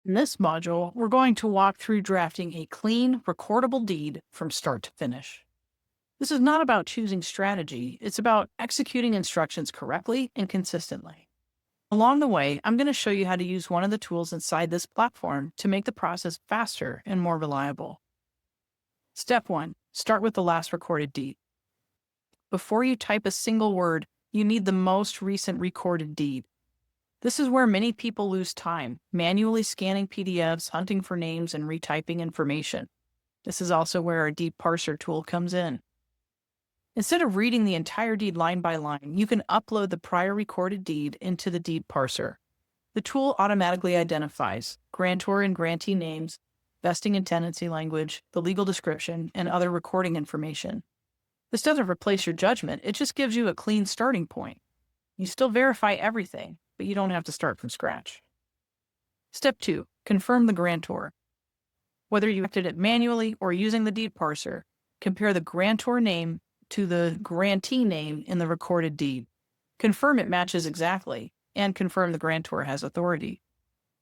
In this module, we're going to walk through drafting a clean, recordable deed from start to finish. This is not about choosing strategy, it's about executing instructions correctly and consistently. Along the way, I'm going to show you how to use one of the tools inside this platform to make the process faster and more reliable. Step 1. Start with the last recorded deed. Before you type a single word, you need the most recent recorded deed. This is where many people lose time, manually scanning PDFs, hunting for names, and retyping information. This is also where our deed parser tool comes in. Instead of reading the entire deed line by line, you can upload the prior recorded deed into the deed parser. The tool automatically identifies grantor and grantee names, vesting and tenancy language, the legal description, and other recording information. This doesn't replace your judgment, it just gives you a clean starting point. You still verify everything, but you don't have to start from scratch. Step 2. Confirm the grantor. Whether you acted it manually or using the deed parser, compare the grantor name to the grantee name in the recorded deed. Confirm it matches exactly, and confirm the grantor has authority.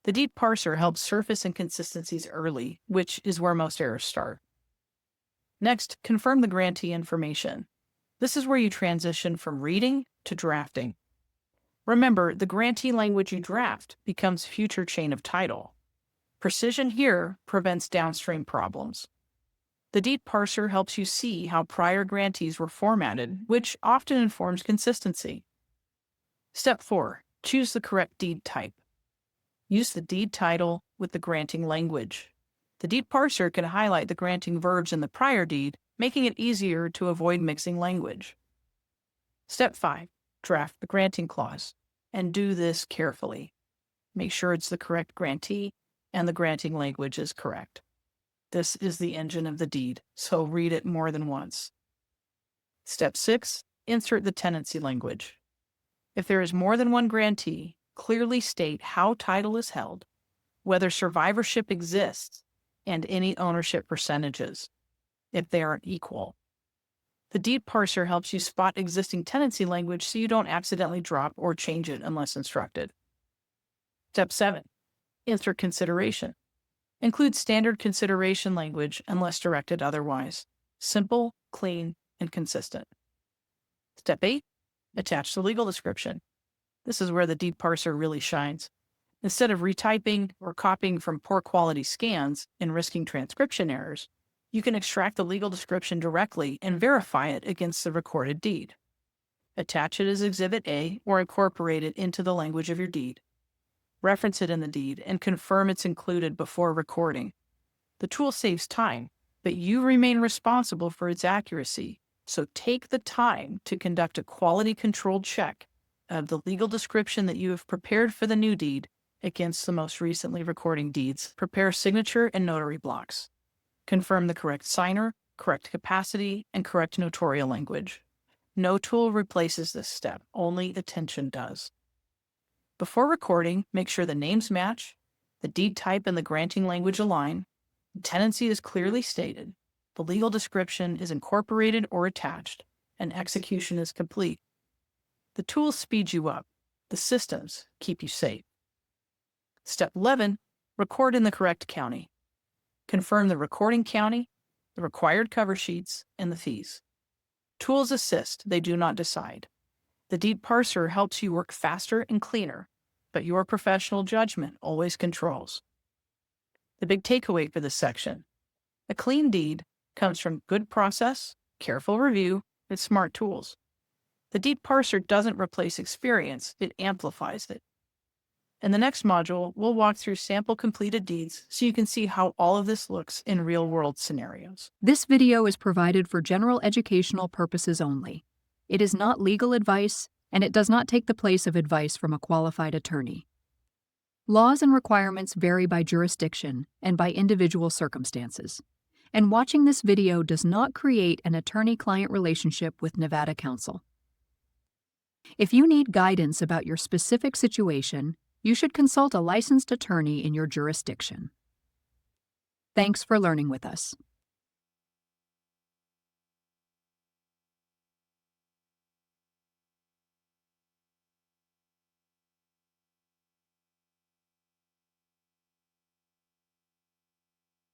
The deed parser helps surface inconsistencies early, which is where most errors start. Next, confirm the grantee information. This is where you transition from reading to drafting. Remember, the grantee language you draft becomes future chain of title. Precision here prevents downstream problems. The deed parser helps you see how prior grantees were formatted, which often informs consistency. Step 4. Choose the correct deed type. Use the deed title with the granting language. The deed parser can highlight the granting verbs in the prior deed, making it easier to avoid mixing language. Step 5. Draft the granting clause, and do this carefully. Make sure it's the correct grantee and the granting language is correct. This is the engine of the deed, so read it more than once. Step 6. Insert the tenancy language. If there is more than one grantee, clearly state how title is held, whether survivorship exists, and any ownership percentages, if they aren't equal. The deed parser helps you spot existing tenancy language so you don't accidentally drop or change it unless instructed. Step 7. Insert consideration. Include standard consideration language unless directed otherwise. Simple, clean, and consistent. Step 8. Attach the legal description. This is where the deed parser really shines. Instead of retyping or copying from poor quality scans and risking transcription errors, you can extract the legal description directly and verify it against the recorded deed. Attach it as Exhibit A or incorporate it into the language of your deed. Reference it in the deed and confirm it's included before recording. The tool saves time, but you remain responsible for its accuracy, so take the time to conduct a quality-controlled check of the legal description that you have prepared for the new deed against the most recently recording deeds. Prepare signature and notary blocks. Confirm the correct signer, correct capacity, and correct notarial language. No tool replaces this step, only attention does. Before recording, make sure the names match, the deed type and the granting language align, the tenancy is clearly stated, the legal description is incorporated or attached, and execution is complete. The tools speed you up. The systems keep you safe. Step 11. Record in the correct county. Confirm the recording county, the required cover sheets, and the fees. Tools assist, they do not decide. The deed parser helps you work faster and cleaner, but your professional judgment always controls. The big takeaway for this section: a clean deed comes from good process, careful review, and smart tools. The deed parser doesn't replace experience, it amplifies it. In the next module, we'll walk through sample completed deeds so you can see how all of this looks in real-world scenarios. This video is provided for general educational purposes only. It is not legal advice, and it does not take the place of advice from a qualified attorney. Laws and requirements vary by jurisdiction and by individual circumstances, and watching this video does not create an attorney-client relationship with Nevada Counsel. If you need guidance about your specific situation, you should consult a licensed attorney in your jurisdiction. Thanks for learning with us.